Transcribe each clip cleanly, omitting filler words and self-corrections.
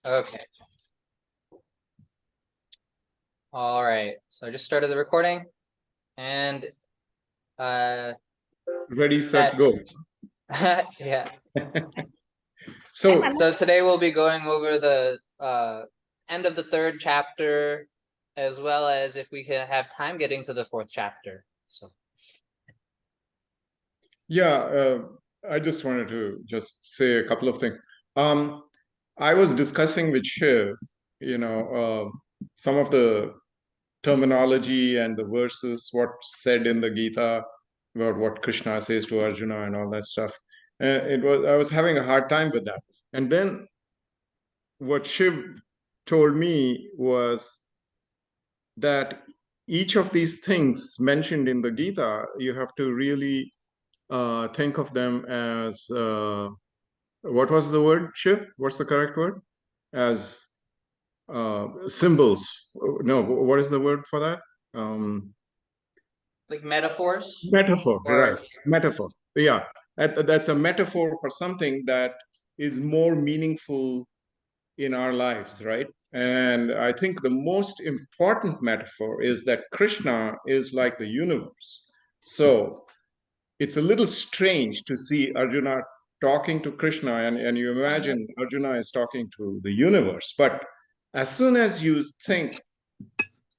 Okay. All right. So I just started the recording, and ready, set, go. yeah. So today we'll be going over the end of the third chapter, as well as, if we can have time, getting to the fourth chapter. So yeah, I just wanted to just say a couple of things. I was discussing with Shiv, some of the terminology and the verses, what's said in the Gita about what Krishna says to Arjuna and all that stuff. I was having a hard time with that. And then what Shiv told me was that each of these things mentioned in the Gita, you have to really think of them as what was the word, Shiv? What's the correct word? As symbols. No, what is the word for that? like metaphors? Metaphor, Or... right? Metaphor. Yeah, that's a metaphor for something that is more meaningful in our lives, right? And I think the most important metaphor is that Krishna is like the universe. So it's a little strange to see Arjuna talking to Krishna, and you imagine Arjuna is talking to the universe. But as soon as you think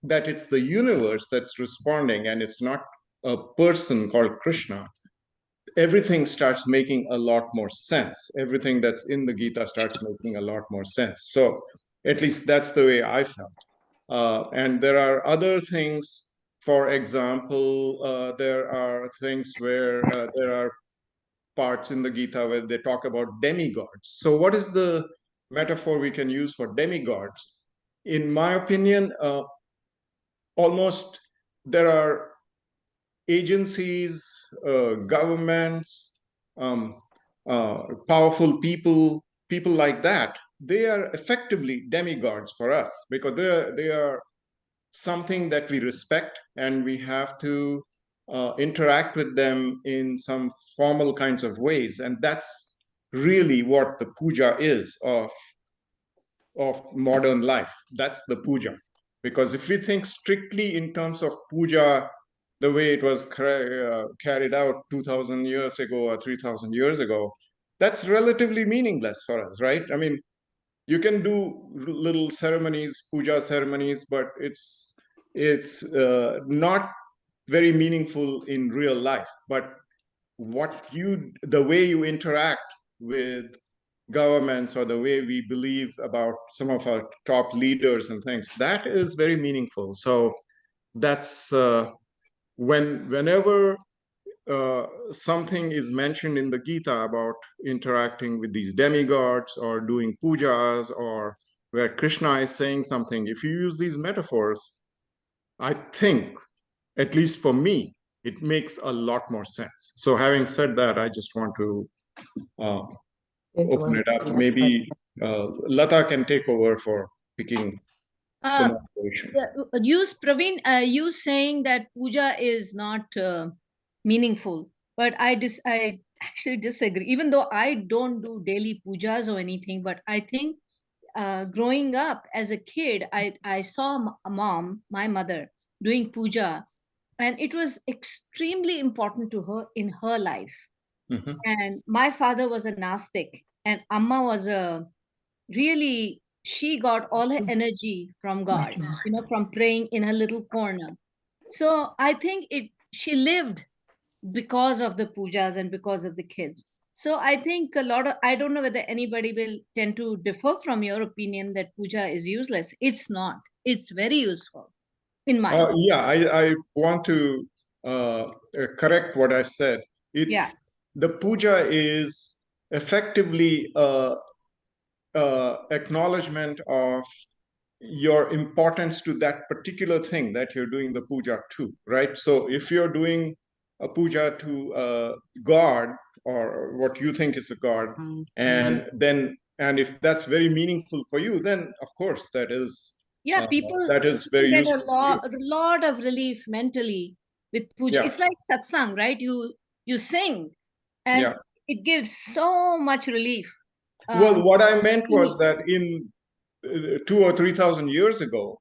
that it's the universe that's responding and it's not a person called Krishna, everything starts making a lot more sense. Everything that's in the Gita starts making a lot more sense. So at least that's the way I felt. And there are other things. For example, there are things where there are parts in the Gita where they talk about demigods. So what is the metaphor we can use for demigods? In my opinion, almost there are agencies, governments, powerful people, people like that. They are effectively demigods for us because they are something that we respect, and we have to interact with them in some formal kinds of ways. And that's really what the puja is of modern life. That's the puja. Because if we think strictly in terms of puja, the way it was carried out 2,000 years ago or 3,000 years ago, that's relatively meaningless for us, right? I mean, you can do little ceremonies, puja ceremonies, but it's not very meaningful in real life. But the way you interact with governments, or the way we believe about some of our top leaders and things, that is very meaningful. So that's whenever something is mentioned in the Gita about interacting with these demigods or doing pujas, or where Krishna is saying something, if you use these metaphors, I think, at least for me, it makes a lot more sense. So having said that, I just want to open it up. Maybe Lata can take over for picking the moderation. Praveen, you saying that puja is not meaningful, but I actually disagree. Even though I don't do daily pujas or anything, but I think growing up as a kid, I saw my mother, doing puja, and it was extremely important to her in her life. Mm-hmm. And my father was a Nastik, and Amma was a really, she got all her energy from God, from praying in her little corner. So I think she lived because of the pujas and because of the kids. So I think I don't know whether anybody will tend to differ from your opinion that puja is useless. It's not. It's very useful in my opinion. Yeah, I want to correct what I said. The puja is effectively acknowledgement of your importance to that particular thing that you're doing the puja to, right? So if you're doing a puja to a god, or what you think is a god, and if that's very meaningful for you, then of course that is People very get useful. a lot of relief mentally with puja. It's like satsang, right? You sing, and it gives so much relief. Well, what I meant was that in 2 or 3,000 years ago,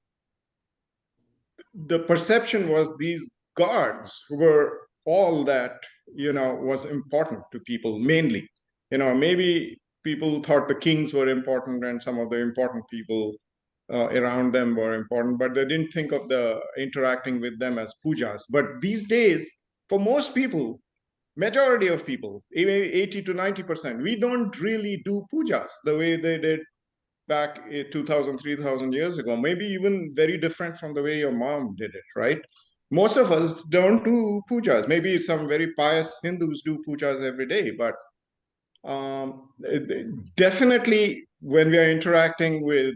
the perception was these gods were all that, was important to people mainly. Maybe people thought the kings were important and some of the important people around them were important, but they didn't think of the interacting with them as pujas. But these days, for most people, majority of people, even 80 to 90%, we don't really do pujas the way they did back 2,000, 3,000 years ago, maybe even very different from the way your mom did it, right? Most of us don't do pujas. Maybe some very pious Hindus do pujas every day, but definitely when we are interacting with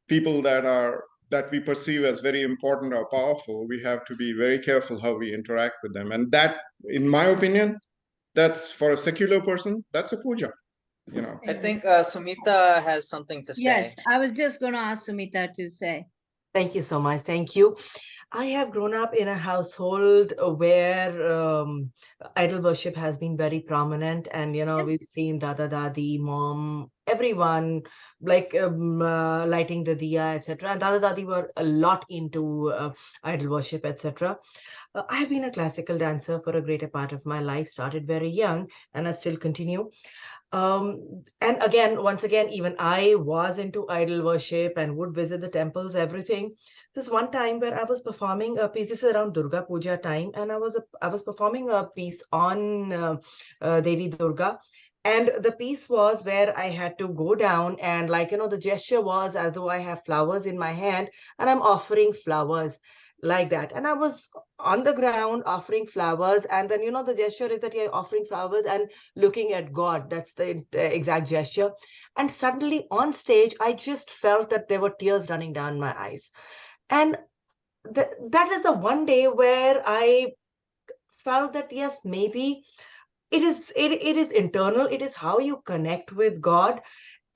people that we perceive as very important or powerful, we have to be very careful how we interact with them. And that, in my opinion, that's for a secular person, that's a puja. I think Sumita has something to say. Yes, I was just going to ask Sumita to say. Thank you so much. Thank you. I have grown up in a household where idol worship has been very prominent, and we've seen Dada Dadi, mom, everyone lighting the diya, etc. And Dada Dadi were a lot into idol worship, etc. I have been a classical dancer for a greater part of my life. Started very young, and I still continue. And again, once again, even I was into idol worship and would visit the temples, everything. This one time where I was performing a piece, this is around Durga Puja time, and I was performing a piece on Devi Durga. And the piece was where I had to go down and the gesture was as though I have flowers in my hand and I'm offering flowers like that. And I was on the ground offering flowers, and then the gesture is that you're offering flowers and looking at God. That's the exact gesture. And suddenly on stage, I just felt that there were tears running down my eyes. And that is the one day where I felt that yes, maybe it is internal. It is how you connect with God.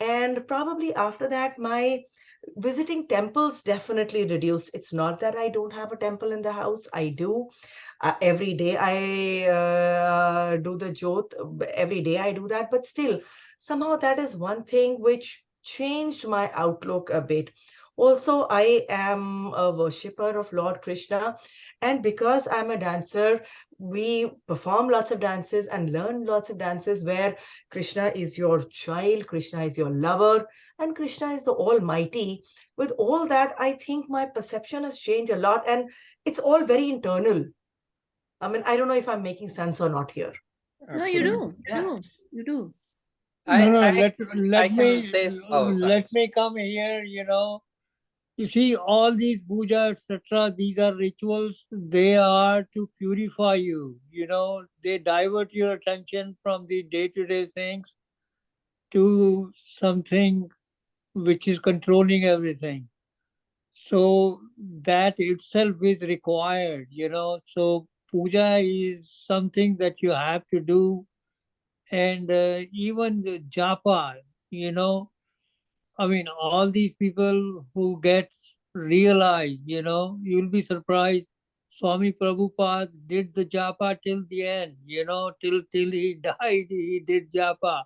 And probably after that, my visiting temples definitely reduced. It's not that I don't have a temple in the house. I do. Every day I do the jot. Every day I do that. But still, somehow that is one thing which changed my outlook a bit. Also, I am a worshipper of Lord Krishna. And because I'm a dancer, we perform lots of dances and learn lots of dances where Krishna is your child, Krishna is your lover, and Krishna is the Almighty. With all that, I think my perception has changed a lot, and it's all very internal. I mean, I don't know if I'm making sense or not here. No, you do. Yeah. You do. Let me come here. You see, all these puja, etc., these are rituals. They are to purify you. They divert your attention from the day-to-day things to something which is controlling everything. So that itself is required, So puja is something that you have to do. And even the japa, I mean, all these people who get realized, you'll be surprised. Swami Prabhupada did the japa till the end, till he died, he did japa.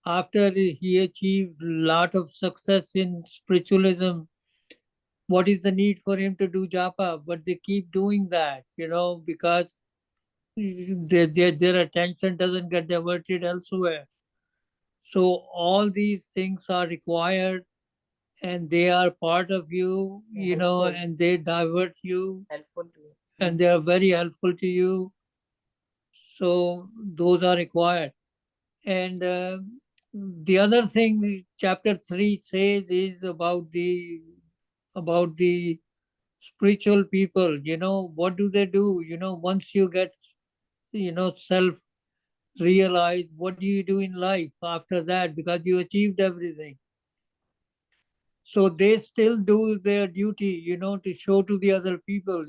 After he achieved a lot of success in spiritualism, what is the need for him to do japa? But they keep doing that, because their attention doesn't get diverted elsewhere. So all these things are required and they are part of you, and they divert you. Helpful to you. And they are very helpful to you. So those are required. And the other thing chapter 3 says is about the spiritual people. What do they do? Once you get self realized, what do you do in life after that? Because you achieved everything. So they still do their duty, to show to the other people.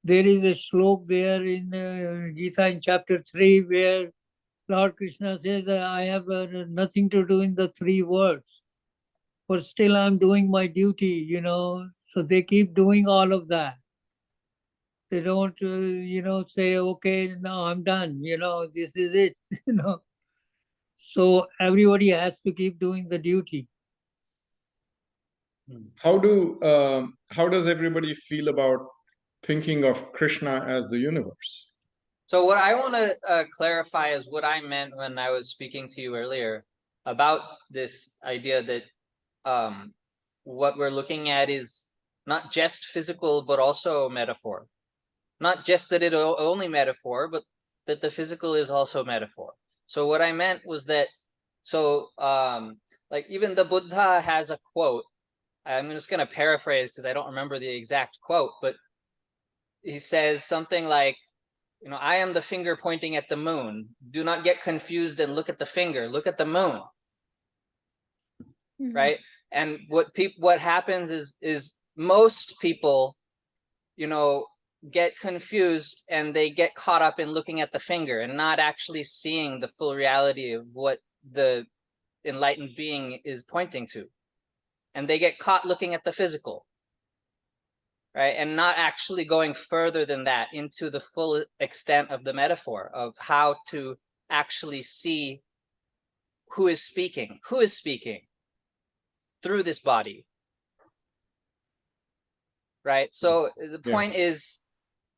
There is a shlok there in Gita in chapter 3 where Lord Krishna says, I have nothing to do in the 3 words, but still I'm doing my duty, So they keep doing all of that. They don't, say, okay, now I'm done, this is it, So everybody has to keep doing the duty. How does everybody feel about thinking of Krishna as the universe? So what I want to clarify is what I meant when I was speaking to you earlier about this idea that what we're looking at is not just physical, but also metaphor. Not just that it only metaphor, but that the physical is also metaphor. So what I meant was that, so like even the Buddha has a quote. I'm just going to paraphrase because I don't remember the exact quote, but he says something like, you know, I am the finger pointing at the moon. Do not get confused and look at the finger. Look at the moon. Right? And what happens is most people, you know, get confused and they get caught up in looking at the finger and not actually seeing the full reality of what the enlightened being is pointing to. And they get caught looking at the physical, right? And not actually going further than that into the full extent of the metaphor of how to actually see who is speaking through this body, right? So the point is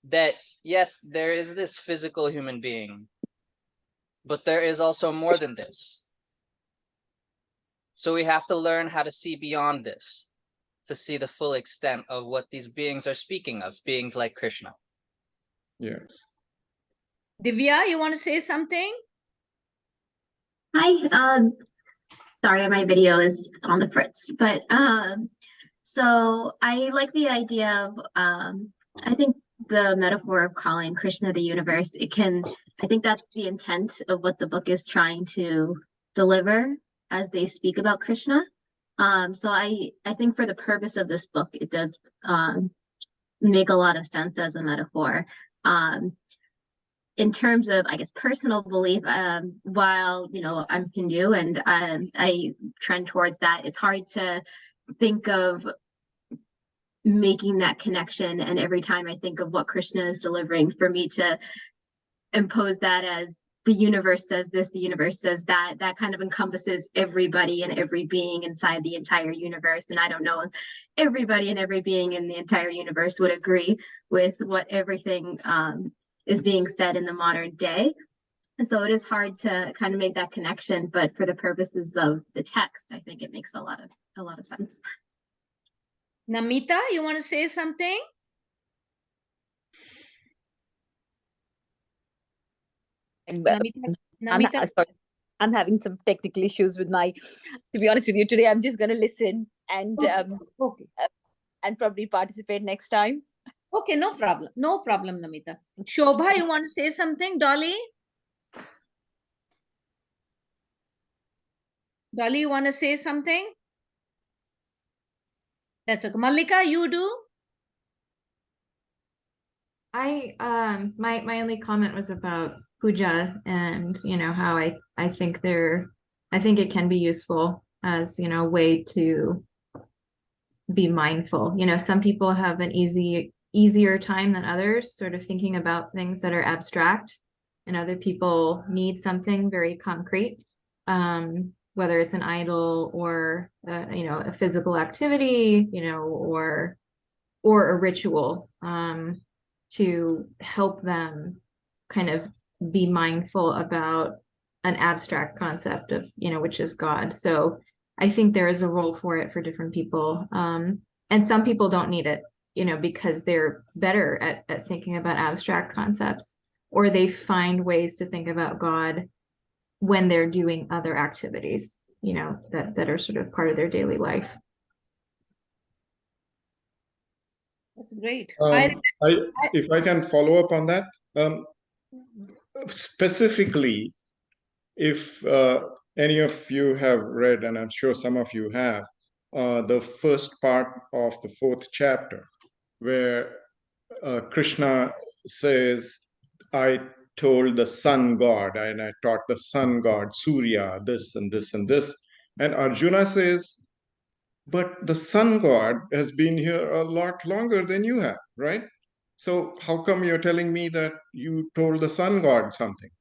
that, yes, there is this physical human being, but there is also more than this. So we have to learn how to see beyond this, to see the full extent of what these beings are speaking of, beings like Krishna. Yes. Divya, you want to say something? Hi, sorry, my video is on the fritz, but so I like the idea of I think the metaphor of calling Krishna the universe, I think that's the intent of what the book is trying to deliver as they speak about Krishna. So I think for the purpose of this book, it does make a lot of sense as a metaphor. In terms of, I guess, personal belief, while, you know, I'm Hindu and I trend towards that, it's hard to think of making that connection. And every time I think of what Krishna is delivering, for me to impose that as the universe says this, the universe says that, that kind of encompasses everybody and every being inside the entire universe. And I don't know if everybody and every being in the entire universe would agree with what everything is being said in the modern day. And so it is hard to kind of make that connection, but for the purposes of the text, I think it makes a lot of sense. Namita, you want to say something? Namita, Sorry, I'm having some technical issues with my, to be honest with you, today I'm just going to listen and okay. And probably participate next time. Okay, no problem. No problem, Namita. Shobha, you want to say something? Dolly? Dolly, you want to say something? That's okay. Mallika, you do? My only comment was about puja and, you know, how I think it can be useful as, you know, a way to be mindful. You know, some people have an easier time than others sort of thinking about things that are abstract, and other people need something very concrete, whether it's an idol or you know, a physical activity, you know, or a ritual, to help them kind of be mindful about an abstract concept of, you know, which is God. So I think there is a role for it for different people. And some people don't need it, you know, because they're better at thinking about abstract concepts, or they find ways to think about God when they're doing other activities, you know, that are sort of part of their daily life. That's great. If I can follow up on that, specifically, if any of you have read, and I'm sure some of you have, the first part of the 4th chapter, where Krishna says, I told the sun god, and I taught the sun god, Surya, this and this and this. And Arjuna says, but the sun god has been here a lot longer than you have, right? So how come you're telling me that you told the sun god something?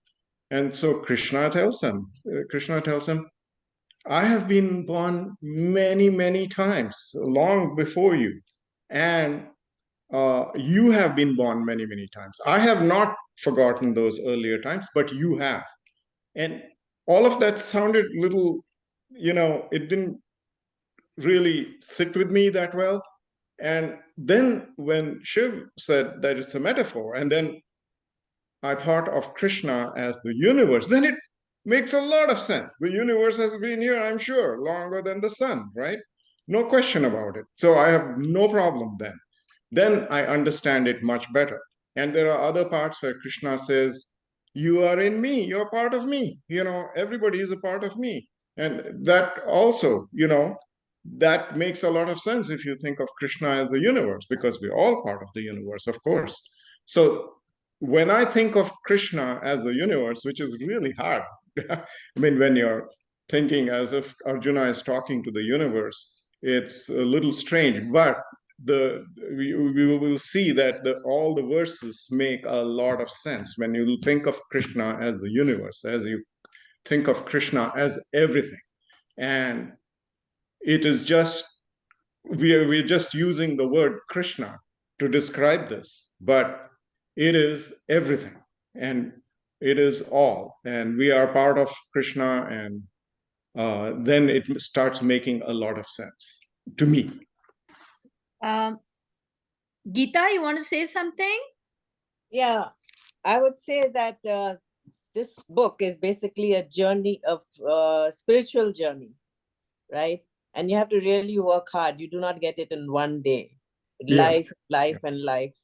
And so Krishna tells him, I have been born many, many times, long before you. And you have been born many, many times. I have not forgotten those earlier times, but you have. And all of that sounded little, it didn't really sit with me that well. And then when Shiv said that it's a metaphor, and then I thought of Krishna as the universe, then it makes a lot of sense. The universe has been here, I'm sure, longer than the sun, right? No question about it. So I have no problem then. Then I understand it much better. And there are other parts where Krishna says, you are in me, you're part of me. Everybody is a part of me. And that also, that makes a lot of sense if you think of Krishna as the universe, because we're all part of the universe, of course. So when I think of Krishna as the universe, which is really hard, I mean, when you're thinking as if Arjuna is talking to the universe, it's a little strange, but we will see that all the verses make a lot of sense when you think of Krishna as the universe, as you think of Krishna as everything. And it is just, we're just using the word Krishna to describe this, but it is everything and it is all. And we are part of Krishna, and then it starts making a lot of sense to me. Gita, you want to say something? Yeah, I would say that this book is basically a journey of spiritual journey, right? And you have to really work hard. You do not get it in one day. Yes. Life, and life,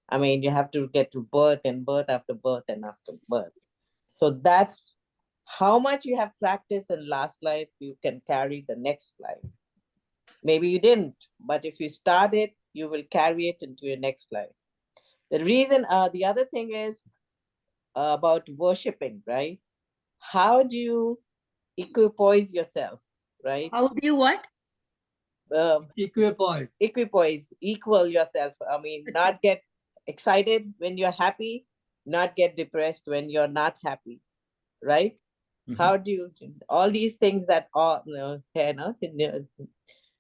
I mean, you have to get to birth and birth after birth and after birth. So that's how much you have practiced in last life, you can carry the next life. Maybe you didn't, but if you start it, you will carry it into your next life. The reason, the other thing is about worshiping, right? How do you equipoise yourself, right? How do you what? Equipoise. Equal yourself. I mean, not get excited when you're happy, not get depressed when you're not happy, right? Mm-hmm. How do you, all these things that are,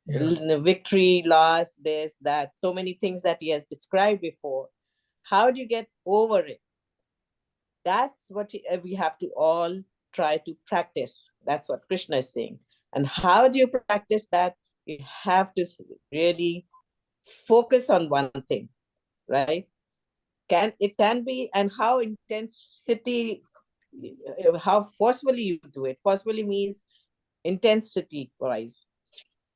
victory, loss, this, that, so many things that he has described before. How do you get over it? That's what we have to all try to practice. That's what Krishna is saying. And how do you practice that? You have to really focus on one thing, right? It can be, and how intensity, how forcefully you do it. Forcefully means intensity wise.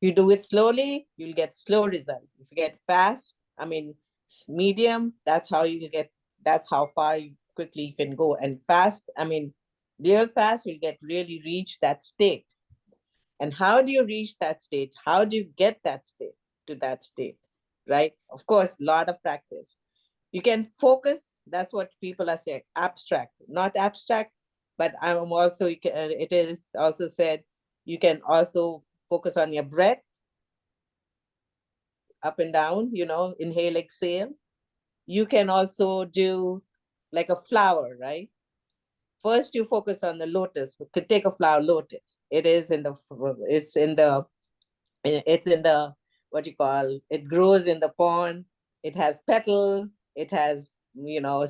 You do it slowly, you'll get slow result. If you get fast, I mean, medium, that's how you get, that's how far quickly you can go. And fast, I mean, real fast, you'll get really reach that state. And how do you reach that state? How do you get that state to that state, right? Of course, a lot of practice. You can focus, that's what people are saying, abstract, not abstract, but I'm also, it is also said, you can also focus on your breath, up and down, inhale, exhale. You can also do like a flower, right? First, you focus on the lotus. You could take a flower, lotus. It's in the, what you call, it grows in the pond. It has petals. It has, a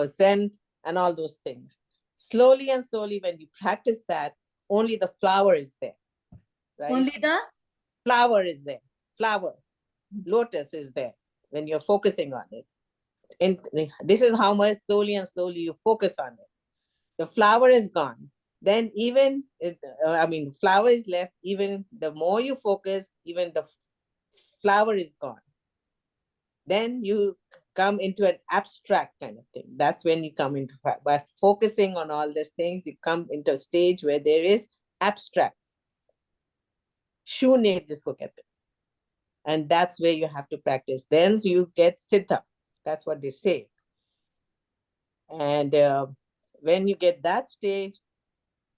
scent and all those things. Slowly and slowly, when you practice that, only the flower is there. Right? Only the flower is there. Flower, lotus is there when you're focusing on it. And this is how much slowly and slowly you focus on it. The flower is gone. Then even, flower is left. Even the more you focus, even the flower is gone. Then you come into an abstract kind of thing. That's when you come into, by focusing on all these things, you come into a stage where there is abstract. Shunya jisko kehte. And that's where you have to practice. Then you get siddha. That's what they say. And when you get that stage,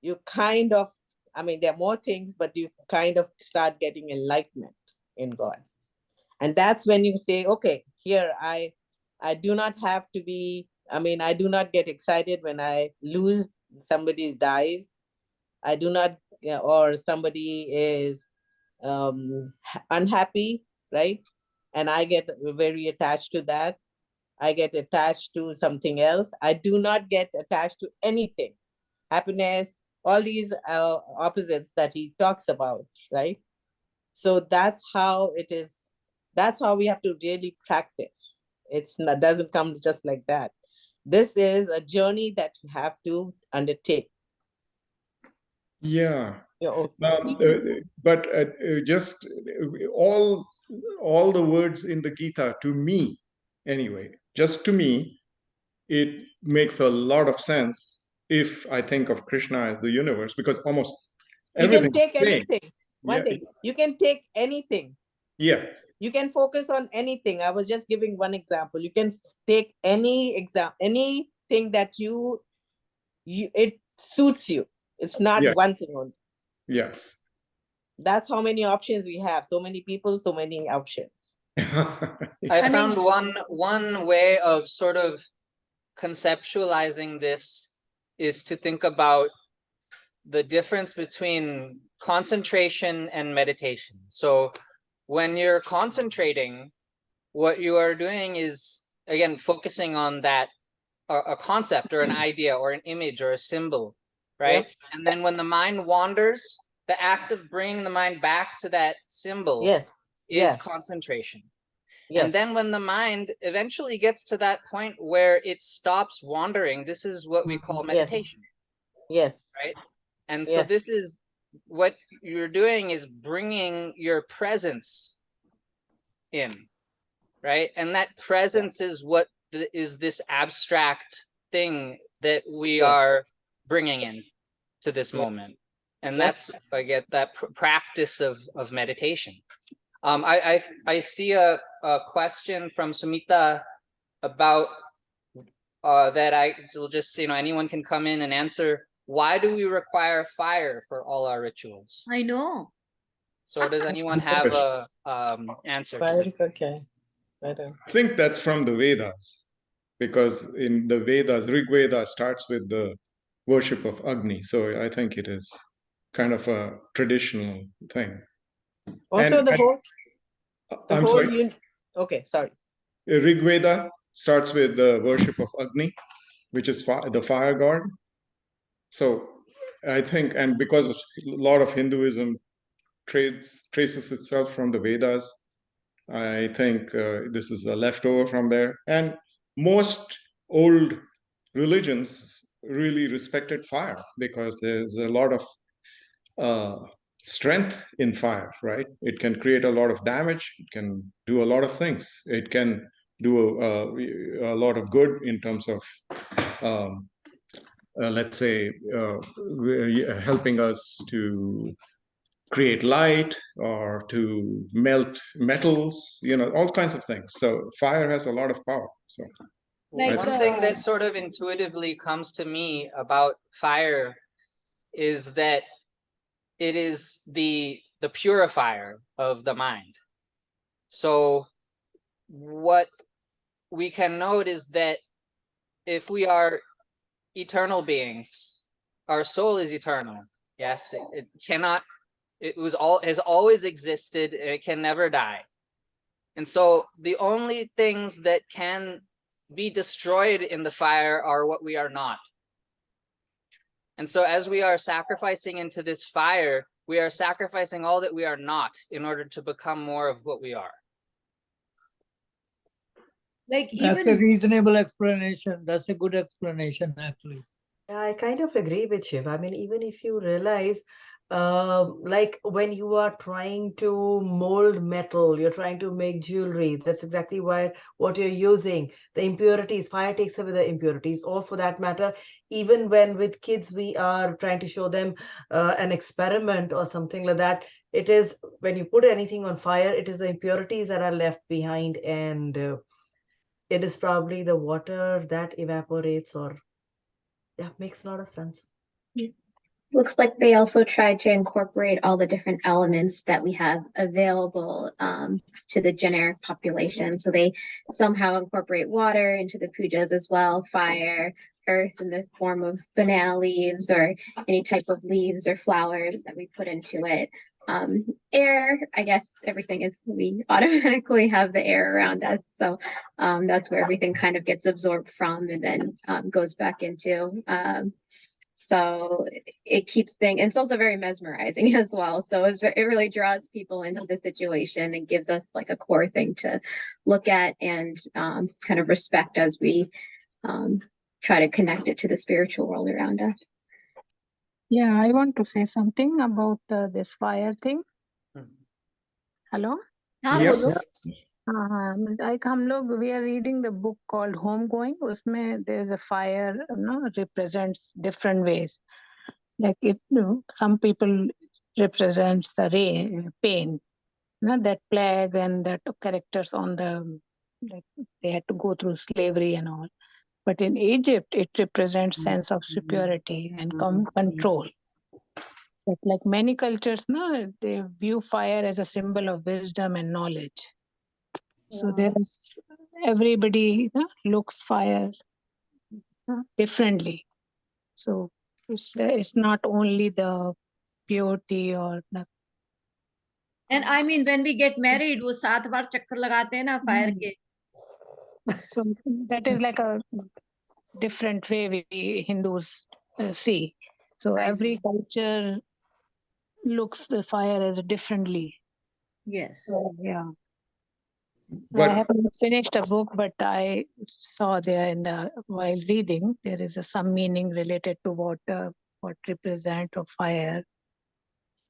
you kind of, there are more things, but you kind of start getting enlightenment in God. And that's when you say, okay, here I do not have to be I mean, I do not get excited when I lose somebody's dies. I do not, or somebody is unhappy, right? And I get very attached to that. I get attached to something else. I do not get attached to anything. Happiness, all these opposites that he talks about, right? So that's how it is. That's how we have to really practice. It's not, doesn't come just like that. This is a journey that you have to undertake. Yeah. Yeah, But just all the words in the Gita, to me, anyway, just to me, it makes a lot of sense if I think of Krishna as the universe, because almost you can everything take is the same. anything. One Yeah. thing, you can take anything. Yeah. You can focus on anything. I was just giving one example. You can take any anything that you it suits you. It's not Yes. one thing only. Yes. That's how many options we have. So many people, so many options. I found one way of sort of conceptualizing this is to think about the difference between concentration and meditation. So when you're concentrating, what you are doing is, again, focusing on that a concept or an idea or an image or a symbol, right? Yep. And then when the mind wanders, the act of bringing the mind back to that symbol is concentration. Yes. And then when the mind eventually gets to that point where it stops wandering, this is what we call meditation. Yes. Right? And so this is what you're doing, is bringing your presence in, right? And that presence is what is this abstract thing that we are bringing in to this moment. And that's, I get that practice of meditation. I see a question from Sumita about that I will just, anyone can come in and answer. Why do we require fire for all our rituals? I know. So does anyone have a answer to this? Okay. I think that's from the Vedas, because in the Vedas, Rig Veda starts with the worship of Agni. So I think it is kind of a traditional thing. Also, and, I'm whole sorry. Okay, sorry. Rig Veda starts with the worship of Agni, which is the fire god. So I think, and because a lot of Hinduism traces itself from the Vedas, I think this is a leftover from there. And most old religions really respected fire because there's a lot of strength in fire, right? It can create a lot of damage. It can do a lot of things. It can do a lot of good in terms of, let's say, helping us to create light or to melt metals, all kinds of things. So fire has a lot of power. So like one thing that sort of intuitively comes to me about fire is that it is the purifier of the mind. So what we can note is that if we are eternal beings, our soul is eternal. Yes, it cannot, has always existed, and it can never die. And so the only things that can be destroyed in the fire are what we are not. And so as we are sacrificing into this fire, we are sacrificing all that we are not in order to become more of what we are. That's a reasonable explanation. That's a good explanation, actually. I kind of agree with Shiv. I mean, even if you realize, like when you are trying to mold metal, you're trying to make jewelry, that's exactly what you're using. The impurities, fire takes away the impurities, or for that matter, even when with kids we are trying to show them an experiment or something like that, it is when you put anything on fire, it is the impurities that are left behind, and it is probably the water that evaporates, or yeah, makes a lot of sense. Looks like they also tried to incorporate all the different elements that we have available to the generic population. So they somehow incorporate water into the pujas as well, fire, earth in the form of banana leaves or any type of leaves or flowers that we put into it. Air, I guess everything is, we automatically have the air around us. So that's where everything kind of gets absorbed from and then goes back into. So it keeps things, and it's also very mesmerizing as well. So it really draws people into the situation and gives us like a core thing to look at and kind of respect as we try to connect it to the spiritual world around us. Yeah, I want to say something about this fire thing. Hello? Yep. Like we are reading the book called Homegoing. उसमें there's a fire, represents different ways. Like some people represents the rain, pain, that plague and that characters on the, like they had to go through slavery and all. But in Egypt, it represents sense of superiority and control. But like many cultures, they view fire as a symbol of wisdom and knowledge. So there's everybody looks fire differently. So it's not only the purity or the. And I mean, when we get married, वो 7 बार चक्कर लगाते हैं ना fire के. So that is like a different way we Hindus see. So every culture looks the fire as differently. Yes. So, yeah. But I haven't finished a book, but I saw there while reading, there is some meaning related to what represent of fire.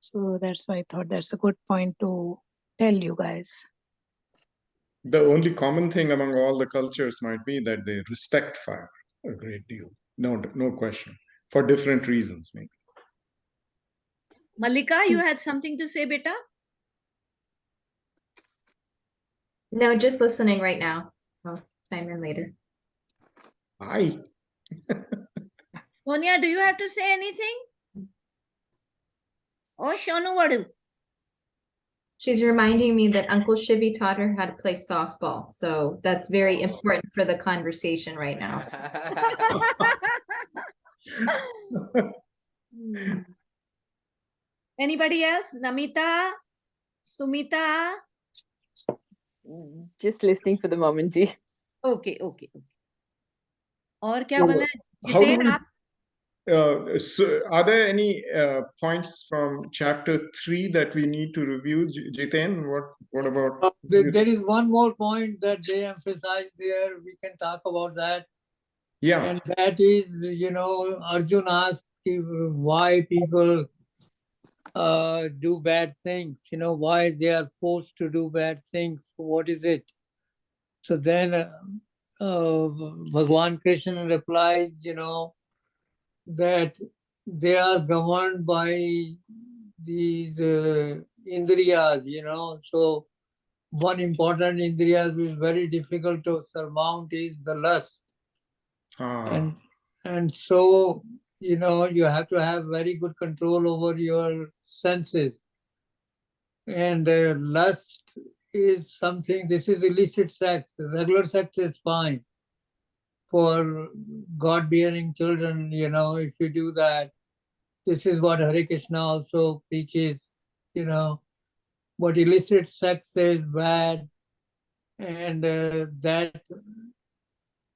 So that's why I thought that's a good point to tell you guys. the only common thing among all the cultures might be that they respect fire a great deal. No question. For different reasons, maybe. Malika, you had something to say, beta? No, just listening right now. I'll chime in later. Hi. Sonia, do you have to say anything? Oh, Shonu Vadu. She's reminding me that Uncle Shivi taught her how to play softball. So that's very important for the conversation right now. Anybody else? Namita? Sumita? Just listening for the moment, Ji. Okay. और क्या बोला? How do Jiten, we, so are there any points from chapter 3 that we need to review, Jiten? What about? There is one more point that they emphasize there. We can talk about that. Yeah. And that is, Arjun asked why people do bad things, why they are forced to do bad things. What is it? So then Bhagwan Krishna replies, that they are governed by these indriyas, so one important indriya which is very difficult to surmount is the lust. And so, you have to have very good control over your senses. And lust is something, this is illicit sex. Regular sex is fine for God-bearing children, if you do that. This is what Hare Krishna also preaches, but illicit sex is bad, and that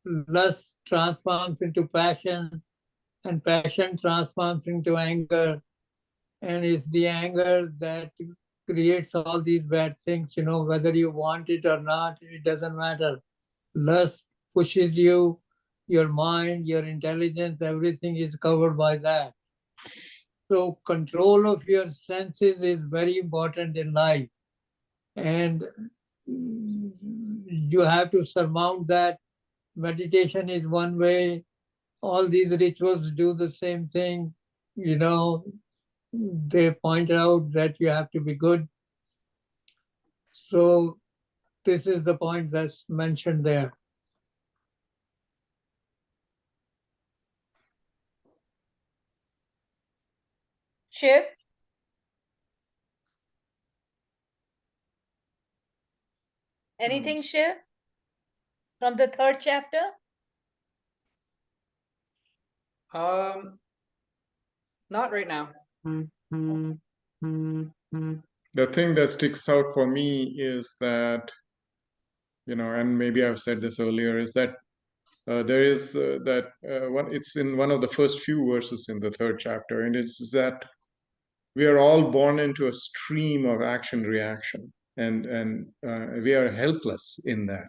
lust transforms into passion, and passion transforms into anger, and it's the anger that creates all these bad things, whether you want it or not, it doesn't matter. Lust pushes you, your mind, your intelligence, everything is covered by that. So control of your senses is very important in life. And you have to surmount that. Meditation is one way. All these rituals do the same thing. They point out that you have to be good. So this is the point that's mentioned there. Shiv? Anything, Shiv? From the 3rd chapter? Not right now. The thing that sticks out for me is that, and maybe I've said this earlier, is that there is it's in one of the first few verses in the 3rd chapter, and it's that we are all born into a stream of action reaction, and we are helpless in that,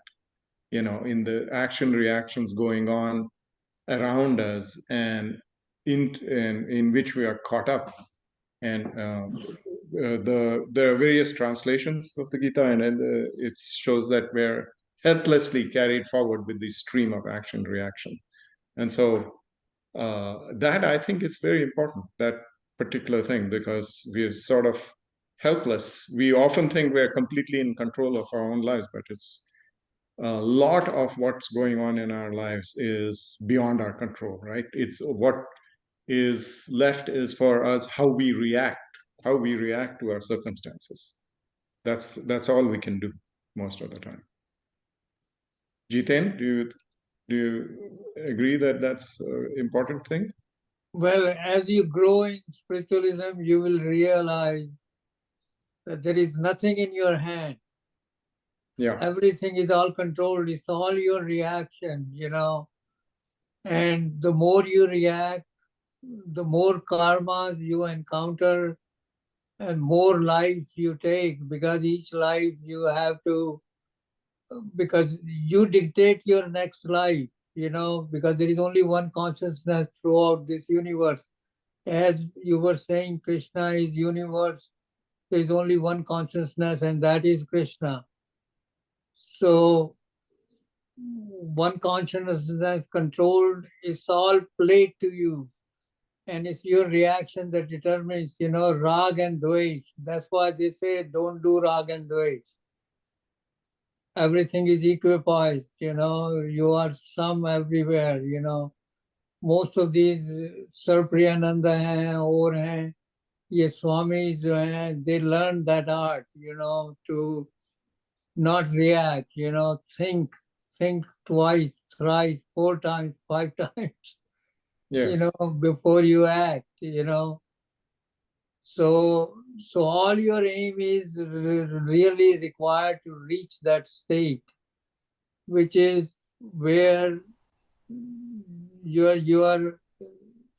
in the action reactions going on around us, and in which we are caught up. And there are various translations of the Gita, and it shows that we're helplessly carried forward with the stream of action reaction. And so that, I think, is very important, that particular thing, because we're sort of helpless. We often think we're completely in control of our own lives, but it's a lot of what's going on in our lives is beyond our control, right? It's what is left is for us how we react to our circumstances. That's all we can do most of the time. Jiten, do you agree that that's an important thing? Well, as you grow in spiritualism, you will realize that there is nothing in your hand. Yeah. Everything is all controlled. It's all your reaction, And the more you react, the more karmas you encounter and more lives you take, because each life you have to, because you dictate your next life, because there is only one consciousness throughout this universe. As you were saying, Krishna is universe. There is only one consciousness, and that is Krishna. So one consciousness controlled, it's all played to you. And it's your reaction that determines, rag and dvesh. That's why they say don't do rag and dvesh. Everything is equipoised, you are some everywhere, Most of these Sarpriyananda hain, aur hain, ye Swamis jo hain, they learned that art, to not react, think twice, thrice, 4 times, 5 times, Yes. Before you act, So all your aim is really required to reach that state, which is where your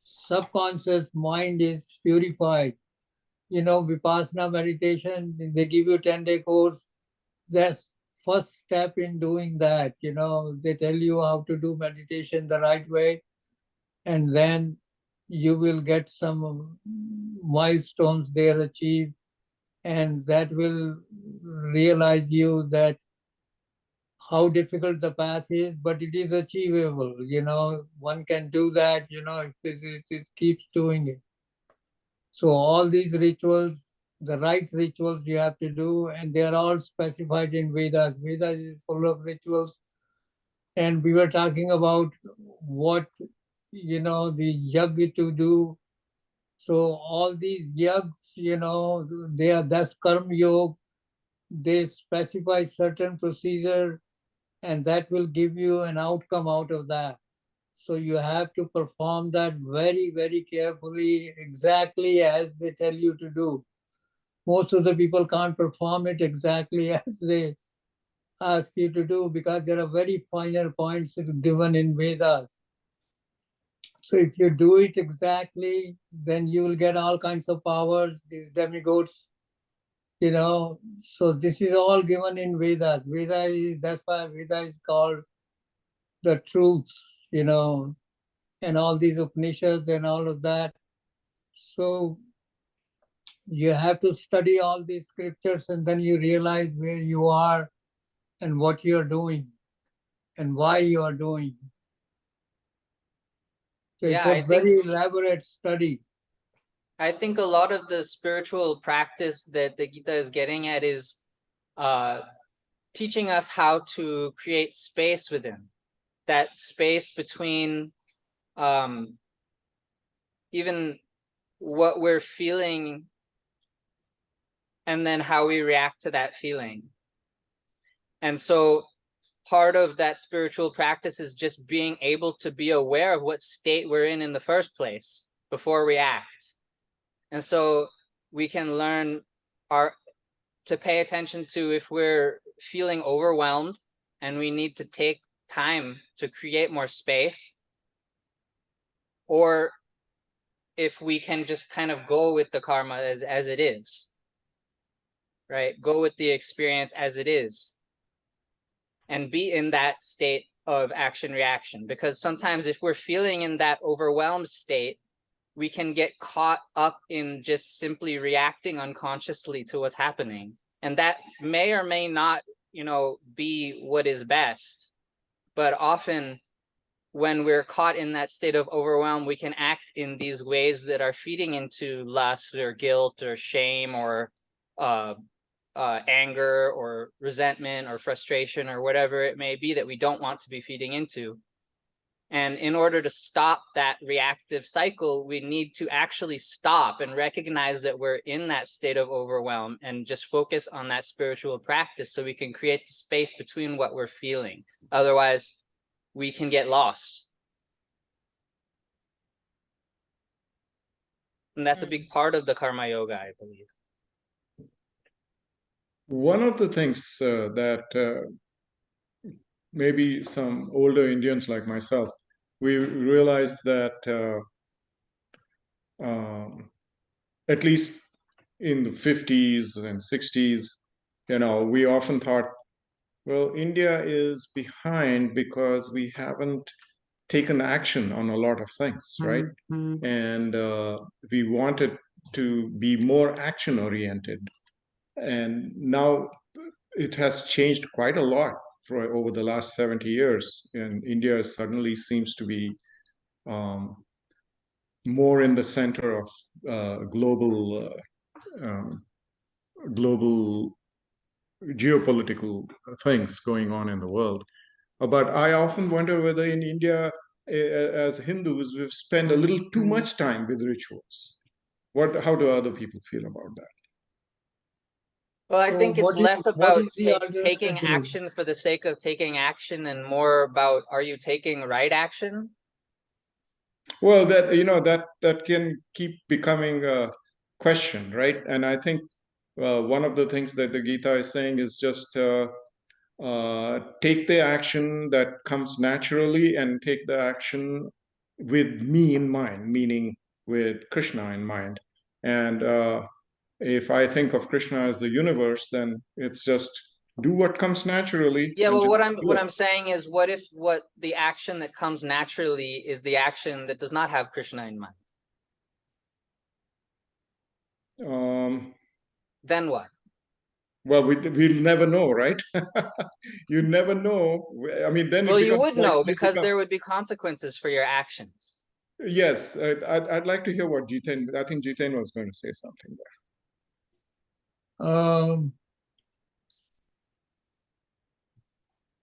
subconscious mind is purified. Vipassana meditation, they give you 10-day course. That's first step in doing that. They tell you how to do meditation the right way, and then you will get some milestones there achieved, and that will realize you that how difficult the path is, but it is achievable. One can do that, if it keeps doing it. So all these rituals, the right rituals you have to do, and they are all specified in Vedas. Vedas is full of rituals. And we were talking about what, the yajna to do. So all these yajnas, that's karma yoga. They specify certain procedure, and that will give you an outcome out of that. So you have to perform that very, very carefully, exactly as they tell you to do. Most of the people can't perform it exactly as they ask you to do, because there are very finer points given in Vedas. So if you do it exactly, then you will get all kinds of powers, these demigods, So this is all given in Vedas. That's why Veda is called the truth, and all these Upanishads and all of that. So you have to study all these scriptures, and then you realize where you are and what you're doing and why you are doing. So Yeah, it's a very elaborate study. I think a lot of the spiritual practice that the Gita is getting at is teaching us how to create space within. That space between even what we're feeling and then how we react to that feeling. And so part of that spiritual practice is just being able to be aware of what state we're in the first place before we act. And so we can learn to pay attention to if we're feeling overwhelmed and we need to take time to create more space, or if we can just kind of go with the karma as it is, right? Go with the experience as it is and be in that state of action reaction. Because sometimes if we're feeling in that overwhelmed state, we can get caught up in just simply reacting unconsciously to what's happening. And that may or may not, be what is best. But often when we're caught in that state of overwhelm, we can act in these ways that are feeding into lust or guilt or shame or anger or resentment or frustration or whatever it may be that we don't want to be feeding into. And in order to stop that reactive cycle, we need to actually stop and recognize that we're in that state of overwhelm and just focus on that spiritual practice so we can create the space between what we're feeling. Otherwise, we can get lost. And that's a big part of the karma yoga, I believe. One of the things that maybe some older Indians like myself, we realized that at least in the 50s and 60s, we often thought, well, India is behind because we haven't taken action on a lot of things, right? And we wanted to be more action oriented. And now it has changed quite a lot over the last 70 years. And India suddenly seems to be more in the center of global geopolitical things going on in the world. But I often wonder whether in India, as Hindus, we've spent a little too much time with rituals. How do other people feel about that? Well, I think it's less about taking alternative? action for the sake of taking action and more about, are you taking right action? Well, that can keep becoming a question, right? And I think one of the things that the Gita is saying is just take the action that comes naturally and take the action with me in mind, meaning with Krishna in mind. And if I think of Krishna as the universe, then it's just do what comes naturally. Yeah, well, what I'm saying is, what if the action that comes naturally is the action that does not have Krishna in mind? Then what? Well, we'll never know, right? You never know. I mean, then. Well, you would know because there would be consequences for your actions. Yes, I'd like to hear what Jiten. I think Jiten was going to say something there.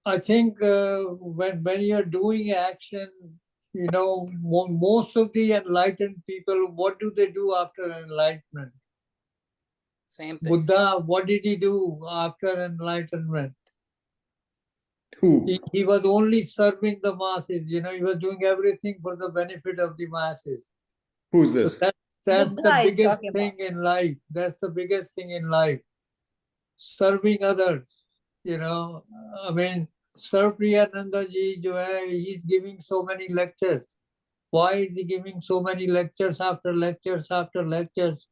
I think when you're doing action, most of the enlightened people, what do they do after enlightenment? Same thing. Buddha, what did he do after enlightenment? Who? He was only serving the masses, he was doing everything for the benefit of the masses. Who's this? So that's the biggest thing in life. That's the biggest thing in life. Serving others, I mean, Sir Priyananda ji, he's giving so many lectures. Why is he giving so many lectures after lectures after lectures?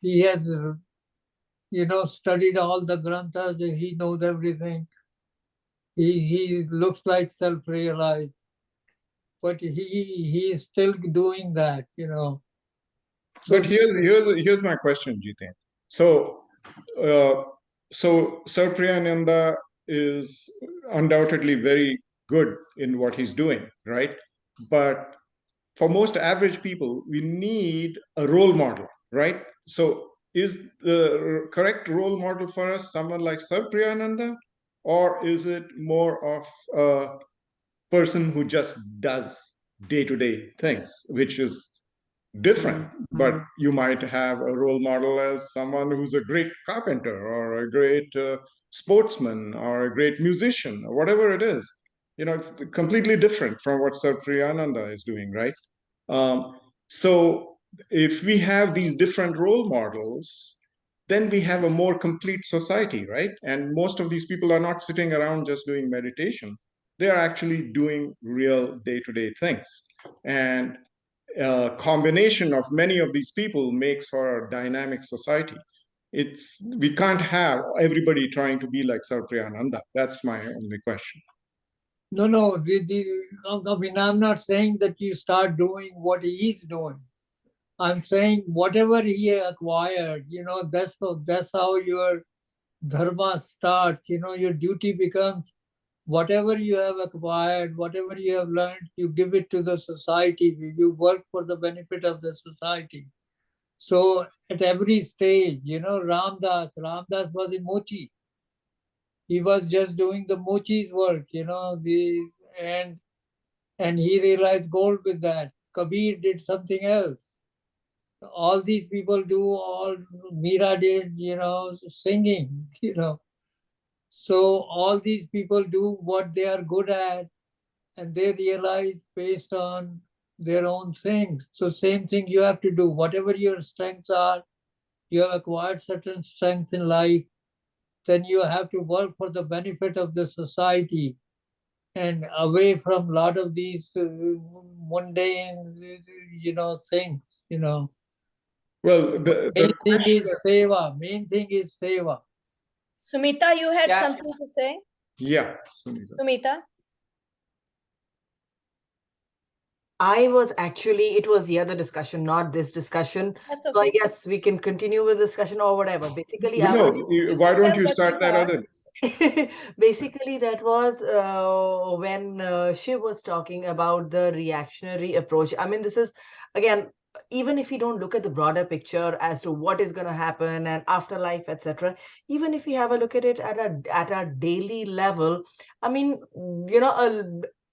He has, studied all the granthas. He knows everything. He looks like self-realized, but he is still doing that, So but here's my question, Jiten. So Sir Priyananda is undoubtedly very good in what he's doing, right? But for most average people, we need a role model, right? So is the correct role model for us someone like Sir Priyananda, or is it more of a person who just does day-to-day things, which is different, but you might have a role model as someone who's a great carpenter or a great sportsman or a great musician or whatever it is. It's completely different from what Sir Priyananda is doing, right? So if we have these different role models, then we have a more complete society, right? And most of these people are not sitting around just doing meditation. They are actually doing real day-to-day things. And a combination of many of these people makes for a dynamic society. We can't have everybody trying to be like Sir Priyananda. That's my only question. No, I mean, I'm not saying that you start doing what he's doing. I'm saying whatever he acquired, that's how your dharma starts. Your duty becomes whatever you have acquired, whatever you have learned, you give it to the society. You work for the benefit of the society. So at every stage, Ramdas was in Mochi. He was just doing the Mochi's work, and he realized gold with that. Kabir did something else. All these people Mira did, singing, So all these people do what they are good at, and they realize based on their own things. So same thing you have to do. Whatever your strengths are, you have acquired certain strength in life, then you have to work for the benefit of the society and away from a lot of these mundane, things, Well, Main thing is seva. Main thing is seva. Sumita, you had Yeah. something to say? Yeah, Sumita? It was the other discussion, not this discussion. That's So I okay. guess we can continue with discussion or whatever. Basically, why don't you start that other? Basically, that was when Shiv was talking about the reactionary approach. I mean, this is, again, even if you don't look at the broader picture as to what is going to happen and afterlife, etc., even if you have a look at it at a daily level, I mean,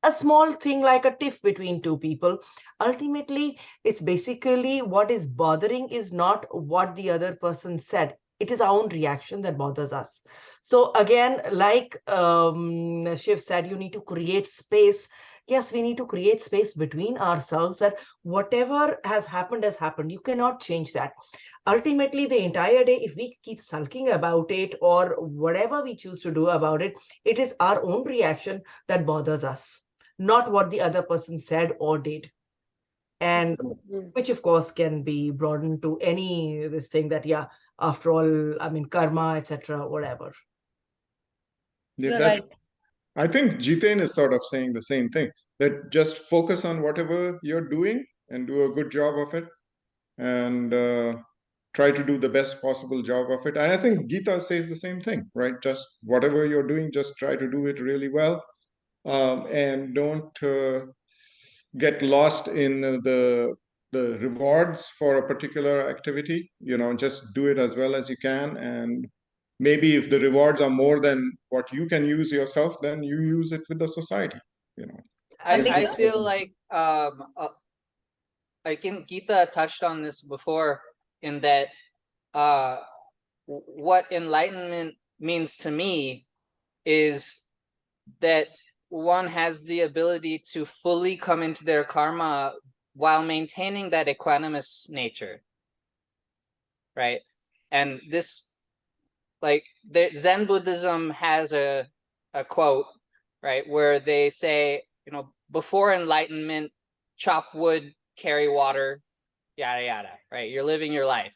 a small thing like a tiff between two people, ultimately, it's basically what is bothering is not what the other person said. It is our own reaction that bothers us. So again, like Shiv said, you need to create space. Yes, we need to create space between ourselves, that whatever has happened has happened. You cannot change that. Ultimately, the entire day, if we keep sulking about it or whatever we choose to do about it, it is our own reaction that bothers us, not what the other person said or did. And which of course can be broadened to any this thing that, yeah, after all, I mean, karma, etc., whatever. Yeah, right. I think Jiten is sort of saying the same thing, that just focus on whatever you're doing and do a good job of it, and try to do the best possible job of it. And I think Gita says the same thing, right? Just whatever you're doing, just try to do it really well, and don't get lost in the rewards for a particular activity. Just do it as well as you can, and maybe if the rewards are more than what you can use yourself, then you use it with the society. I feel like I think Gita touched on this before, in that what enlightenment means to me is that one has the ability to fully come into their karma while maintaining that equanimous nature, right? And this, like, the Zen Buddhism has a quote, right, where they say, before enlightenment, chop wood, carry water, yada yada, right? You're living your life.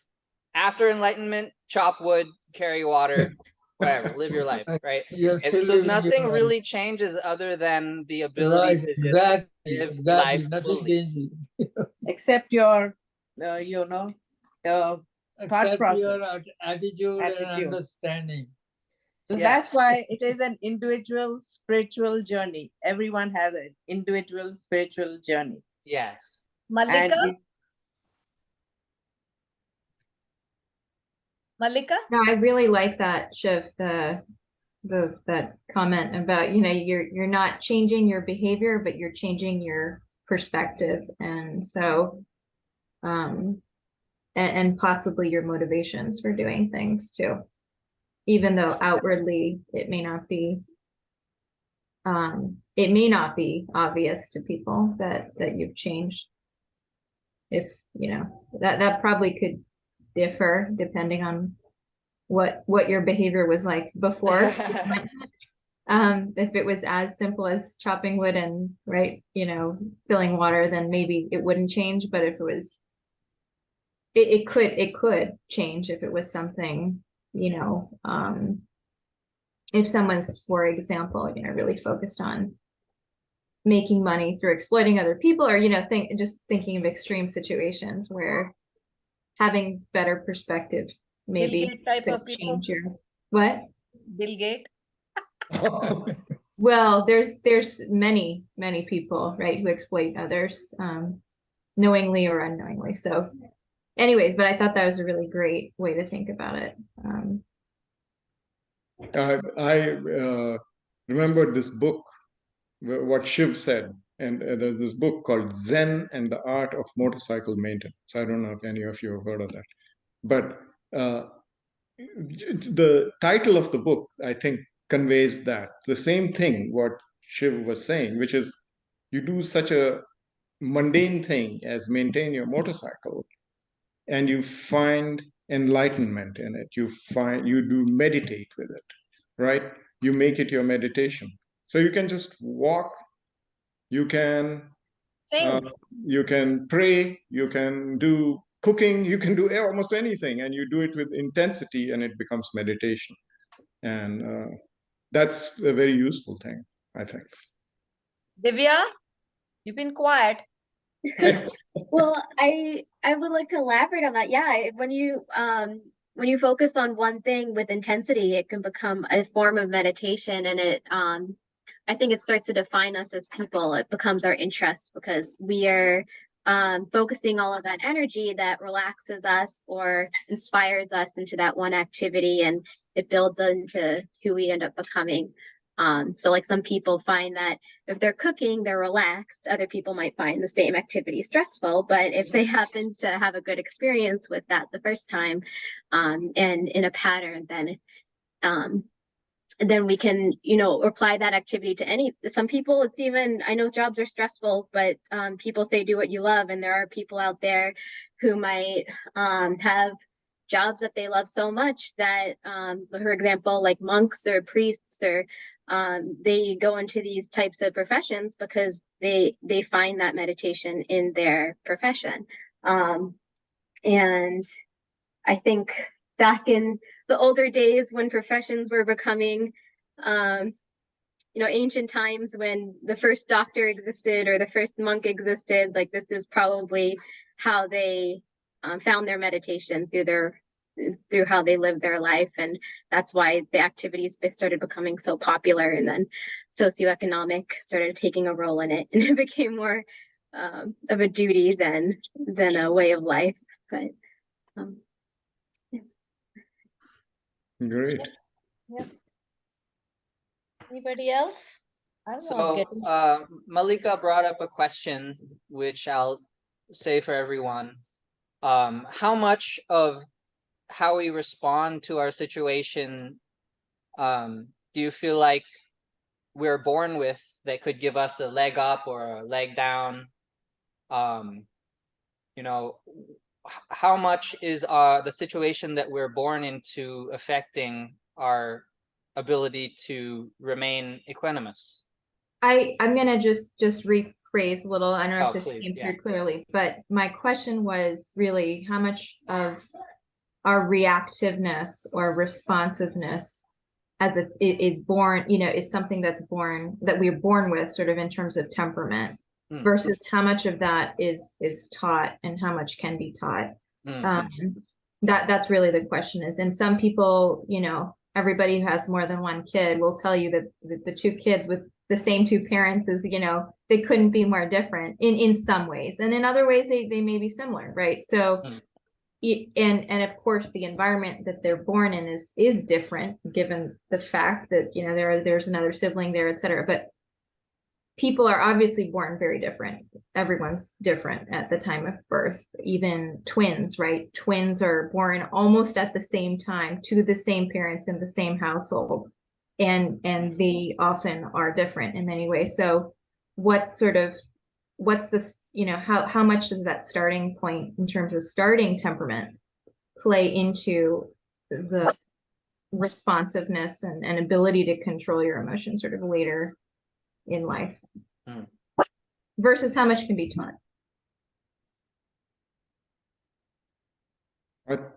After enlightenment, chop wood, carry water, whatever, live your life, right? And so nothing really changes other than the ability to just live life fully. Except your, thought Except process. your attitude and understanding. So that's why it is an individual spiritual journey. Everyone has an individual spiritual journey. Yes. Mallika? Mallika? No, I really like that, Shiv, that comment about, you're not changing your behavior, but you're changing your perspective. And so and possibly your motivations for doing things too, even though outwardly it may not be obvious to people that you've changed. If you know that probably could differ depending on what your behavior was like before. If it was as simple as chopping wood and filling water, then maybe it wouldn't change. But if it was, it could change if it was something, if someone's, for example, really focused on making money through exploiting other people, or just thinking of extreme situations where having better perspective maybe Bill Gates type could of people. change your what? Bill Gates. Well, there's many people, right, who exploit others, knowingly or unknowingly. So anyways, but I thought that was a really great way to think about it. I remembered this book, what Shiv said, and there's this book called Zen and the Art of Motorcycle Maintenance. I don't know if any of you have heard of that, but the title of the book, I think, conveys that the same thing what Shiv was saying, which is you do such a mundane thing as maintain your motorcycle, and you find enlightenment in it. You do meditate with it, right? You make it your meditation. So you can just walk, you can pray, you can do cooking, you can do almost anything, and you do it with intensity, and it becomes meditation. And that's a very useful thing, I think. Divya, you've been quiet. Well, I would like to elaborate on that. Yeah, when you focus on one thing with intensity, it can become a form of meditation, and I think it starts to define us as people. It becomes our interest because we are focusing all of that energy that relaxes us or inspires us into that one activity, and it builds into who we end up becoming. So like some people find that if they're cooking, they're relaxed. Other people might find the same activity stressful, but if they happen to have a good experience with that the first time, and in a pattern, then we can, apply that activity to some people. It's even, I know jobs are stressful, but people say do what you love. And there are people out there who might have jobs that they love so much that, for example, like monks or priests, or they go into these types of professions because they find that meditation in their profession. And I think back in the older days when professions were becoming, ancient times when the first doctor existed or the first monk existed, like this is probably how they found their meditation through how they lived their life. And that's why the activities started becoming so popular, and then socioeconomic started taking a role in it, and it became more of a duty than a way of life. But Great. Yeah. Anybody else? I don't know. So Malika brought up a question, which I'll say for everyone. How much of how we respond to our situation do you feel like we're born with that could give us a leg up or a leg down? How much is the situation that we're born into affecting our ability to remain equanimous? I'm gonna just rephrase a little. I don't know if this Please, came through clearly, but my question was really how much of our reactiveness or responsiveness is born, is something that we're born with, sort of in terms of temperament, versus how much of that is taught and how much can be taught. That's really the question is. And some people, everybody who has more than one kid will tell you that the two kids with the same two parents is, they couldn't be more different in some ways, and in other ways they may be similar, right? So and of course the environment that they're born in is different, given the fact that there's another sibling there, etc. But people are obviously born very different. Everyone's different at the time of birth. Even twins, right? Twins are born almost at the same time to the same parents in the same household, and they often are different in many ways. So what's this, how much does that starting point in terms of starting temperament play into the responsiveness and ability to control your emotions sort of later in life, versus how much can be taught?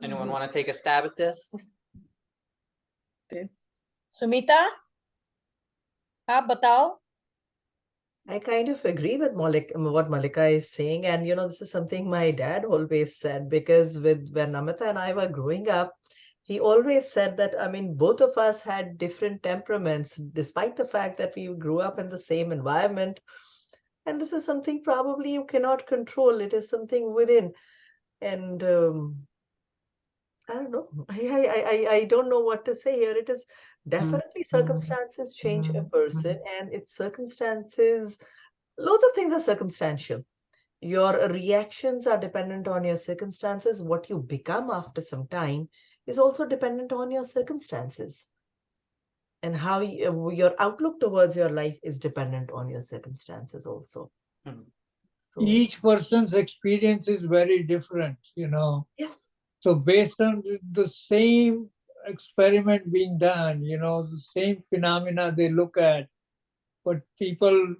Anyone want to take a stab at this? Sumita, aap batao. I kind of agree with what Malika is saying. And, this is something my dad always said, because when Namita and I were growing up, he always said that, I mean, both of us had different temperaments, despite the fact that we grew up in the same environment. And this is something probably you cannot control. It is something within. And I don't know. I don't know what to say here. It is definitely circumstances change a person, and its circumstances, lots of things are circumstantial. Your reactions are dependent on your circumstances. What you become after some time is also dependent on your circumstances. And how your outlook towards your life is dependent on your circumstances also. So, Each person's experience is very different, yes. So based on the same experiment being done, the same phenomena they look at, but people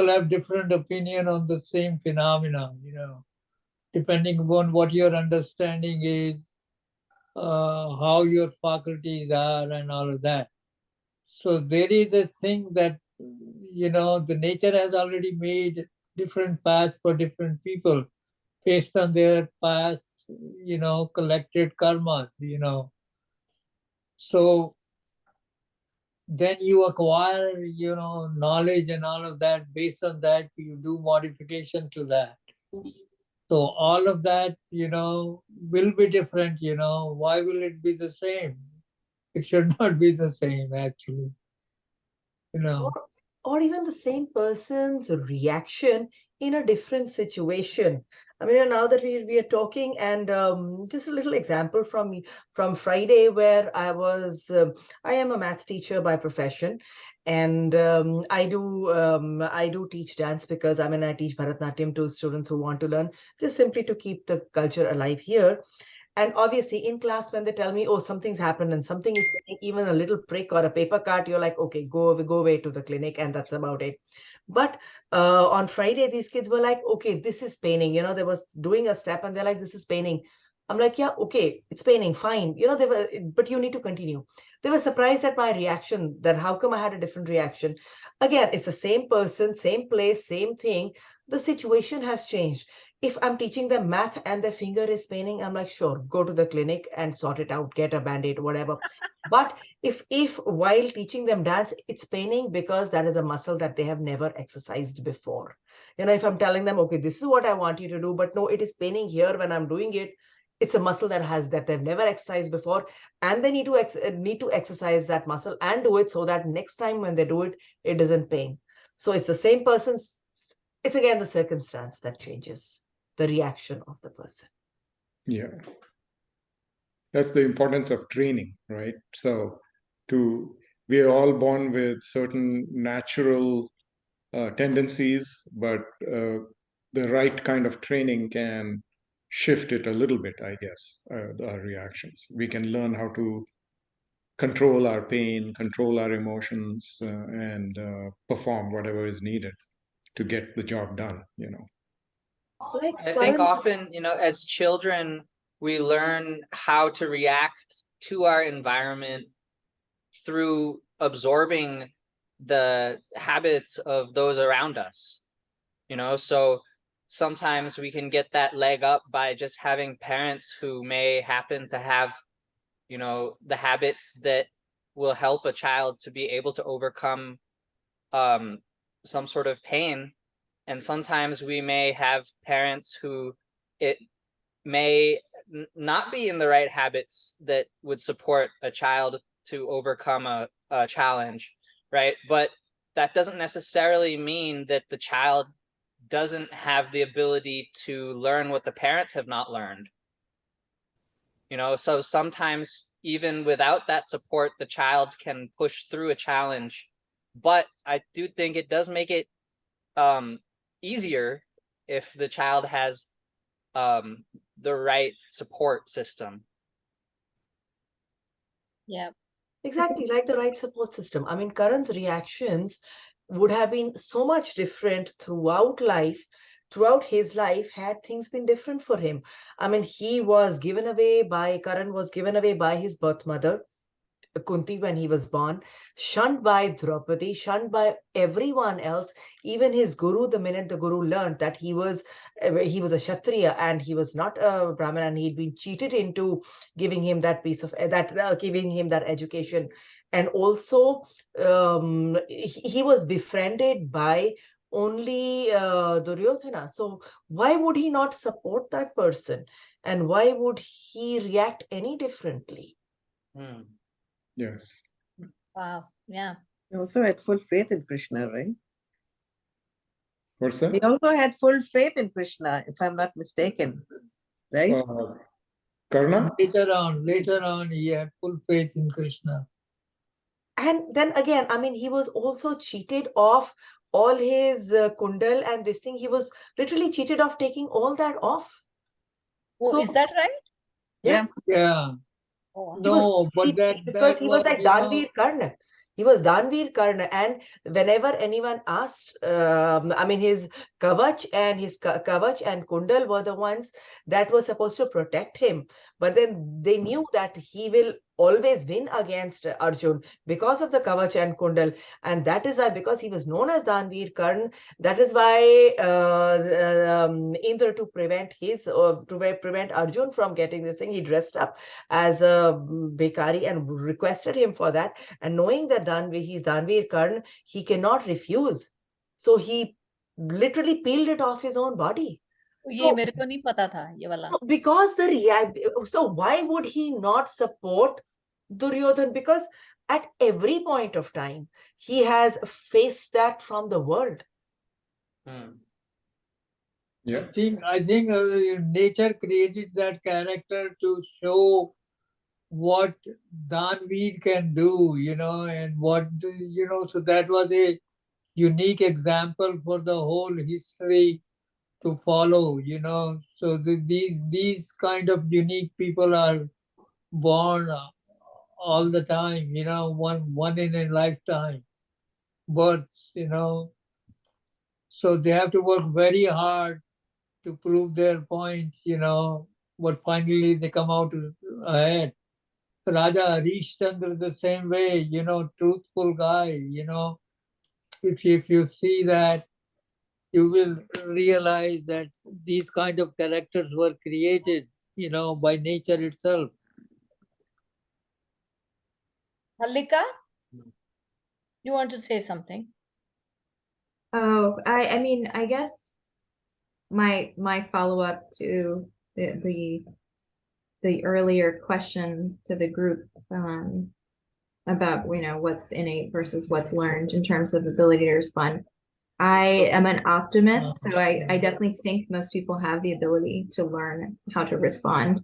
have different opinion on the same phenomena, depending upon what your understanding is, how your faculties are, and all of that. So there is a thing that, the nature has already made different paths for different people based on their past, collected karmas, So then you acquire, knowledge and all of that. Based on that, you do modification to that. So all of that, will be different, Why will it be the same? It should not be the same, actually. Or even the same person's reaction in a different situation. I mean, now that we are talking, and just a little example from Friday, where I am a math teacher by profession, and I do teach dance, because I teach Bharatanatyam to students who want to learn, just simply to keep the culture alive here. And obviously in class, when they tell me, oh, something's happened and something is even a little prick or a paper cut, you're like, okay, go away to the clinic, and that's about it. But on Friday, these kids were like, okay, this is paining. They was doing a step and they're like, this is paining. I'm like, yeah, okay, it's paining, fine. But you need to continue. They were surprised at my reaction, that how come I had a different reaction. Again, it's the same person, same place, same thing. The situation has changed. If I'm teaching them math and their finger is paining, I'm like, sure, go to the clinic and sort it out, get a band-aid, whatever. But if while teaching them dance, it's paining because that is a muscle that they have never exercised before. If I'm telling them, okay, this is what I want you to do, but no, it is paining here when I'm doing it. It's a muscle that they've never exercised before, and they need to exercise that muscle and do it so that next time when they do it, it doesn't pain. So it's the same person's. It's again the circumstance that changes the reaction of the person. Yeah. That's the importance of training, right? So we are all born with certain natural tendencies, but the right kind of training can shift it a little bit, I guess, our reactions. We can learn how to control our pain, control our emotions, and perform whatever is needed to get the job done, I think often, as children, we learn how to react to our environment through absorbing the habits of those around us. So sometimes we can get that leg up by just having parents who may happen to have, the habits that will help a child to be able to overcome some sort of pain. And sometimes we may have parents who it may not be in the right habits that would support a child to overcome a challenge, right? But that doesn't necessarily mean that the child doesn't have the ability to learn what the parents have not learned. You know, so sometimes even without that support, the child can push through a challenge. But I do think it does make it easier if the child has the right support system. Yeah. Exactly, like the right support system. I mean, Karan's reactions would have been so much different throughout life, throughout his life, had things been different for him. I mean, Karan was given away by his birth mother, Kunti, when he was born, shunned by Draupadi, shunned by everyone else, even his guru. The minute the guru learned that he was a Kshatriya and he was not a Brahmin, and he'd been cheated into giving him that piece of giving him that education, and also he was befriended by only Duryodhana. So why would he not support that person, and why would he react any differently? Yes. Wow. Yeah. He also had full faith in Krishna, right? What's He that? also had full faith in Krishna, if I'm not mistaken, right? Karna? Later on, he had full faith in Krishna. And then again, I mean, he was also cheated of all his kundal and this thing. He was literally cheated of taking all that off. Oh, So, is that right? yeah, Yeah. Oh, he was No, but cheated because that he was was, like you know, Danveer Karna. He was Danveer Karna, and whenever anyone asked, I mean, his Kavach and Kundal were the ones that were supposed to protect him. But then they knew that he will always win against Arjun because of the Kavach and Kundal, and that is why, because he was known as Danveer Karna, that is why Indra, to prevent Arjun from getting this thing, he dressed up as a Bekari and requested him for that. And knowing that he's Danveer Karn, he cannot refuse. So he literally peeled it off his own body. ये मेरे को नहीं पता था ये वाला. So why would he not support Duryodhan? Because at every point of time, he has faced that from the world. I think nature created that character to show what Danveer can do, you know, and what, you know, so that was a unique example for the whole history to follow, you know. So these kind of unique people are born all the time, you know, one in a lifetime births, you know. So they have to work very hard to prove their point, you know, but finally they come out ahead. Raja Harishchandra the same way, you know, truthful guy, you know. If you see that, you will realize that these kind of characters were created, you know, by nature itself. Hallika, you want to say something? Oh, I mean, I guess my follow-up to the earlier question to the group about, you know, what's innate versus what's learned in terms of ability to respond. I am an optimist, so I definitely think most people have the ability to learn how to respond.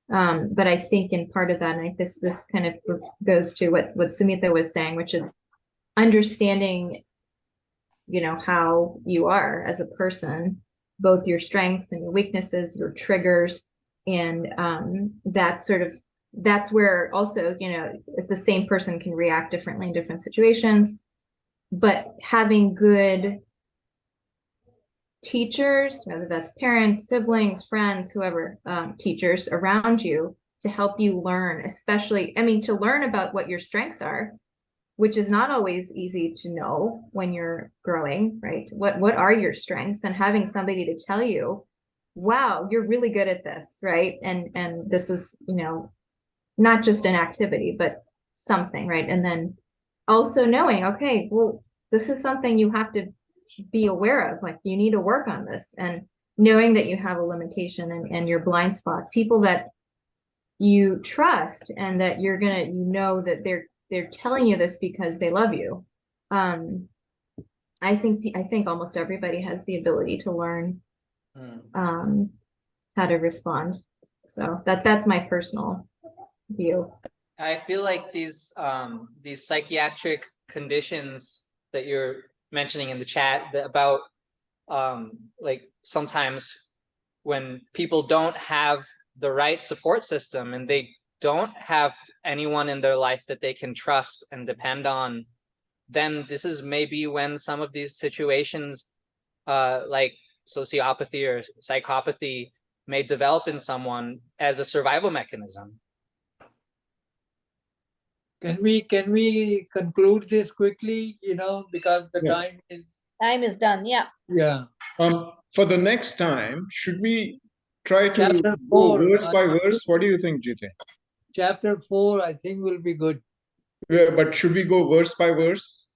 But I think in part of that, and this kind of goes to what Sumita was saying, which is understanding, you know, how you are as a person, both your strengths and your weaknesses, your triggers, and that's where also, you know, the same person can react differently in different situations. But having good teachers, whether that's parents, siblings, friends, whoever, teachers around you to help you learn, especially, I mean, to learn about what your strengths are, which is not always easy to know when you're growing, right? What are your strengths? And having somebody to tell you, wow, you're really good at this, right? And this is, you know, not just an activity, but something, right? And then also knowing, okay, well, this is something you have to be aware of, like you need to work on this, and knowing that you have a limitation and your blind spots, people that you trust and that you're gonna, you know, that they're telling you this because they love you. I think almost everybody has the ability to learn how to respond. So that's my personal view. I feel like these psychiatric conditions that you're mentioning in the chat about like sometimes when people don't have the right support system and they don't have anyone in their life that they can trust and depend on, then this is maybe when some of these situations like sociopathy or psychopathy may develop in someone as a survival mechanism. Can we conclude this quickly, because the time is done. Yeah. Yeah. For the next time, should we try to Chapter go 4, verse by verse? What do you think, Jiten? Chapter 4, I think, will be good. Yeah, but should we go verse by verse?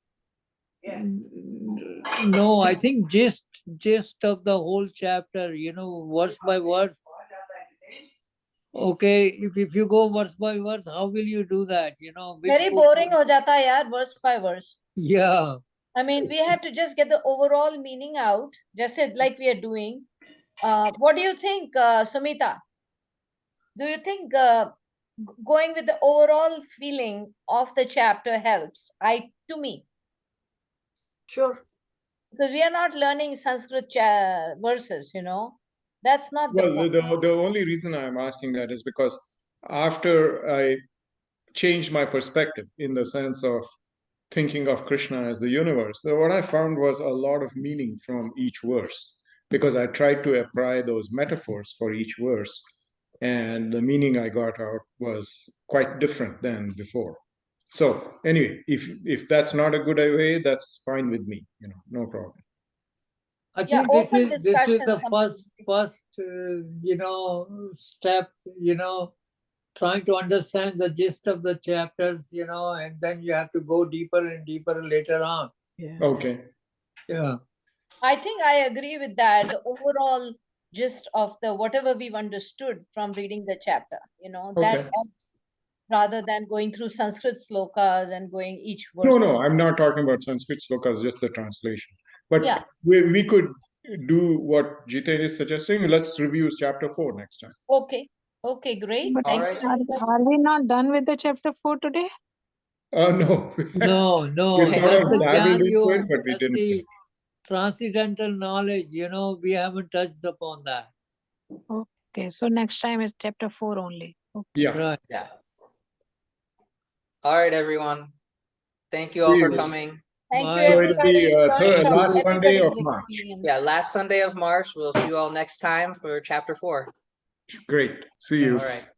No, I think gist of the whole chapter, verse by verse. Okay, if you go verse by verse, how will you do that? Very boring ho jata hai yaar, verse by verse. Yeah. I mean, we have to just get the overall meaning out, just like we are doing. What do you think, Sumita? Do you think going with the overall feeling of the chapter helps? To me. Sure. Because we are not learning Sanskrit verses, That's not the point. The only reason I'm asking that is because after I changed my perspective in the sense of thinking of Krishna as the universe, so what I found was a lot of meaning from each verse, because I tried to apply those metaphors for each verse, and the meaning I got out was quite different than before. So anyway, if that's not a good way, that's fine with me, no problem. I think this is the first step, trying to understand the gist of the chapters, and then you have to go deeper and deeper later on. Yeah. Okay. Yeah. I think I agree with that. The overall gist of the whatever we've understood from reading the chapter, that helps rather than going through Sanskrit slokas and going each verse. No, I'm not talking about Sanskrit slokas, just the translation. But yeah, we could do what Jiten is suggesting. Let's review chapter 4 next time. Okay, great. But Thank you. Are we not done with the chapter 4 today? No. No. We sort of dabbled into it, but we That's didn't. the transcendental knowledge, we haven't touched upon that. Okay, so next time is chapter 4 only. Okay. Yeah. Right. Yeah. All right, everyone. Thank you all for coming. Thank you, Bye. everybody. Last Sunday of March. Yeah, last Sunday of March. We'll see you all next time for chapter 4. Great. See you. All right. Bye.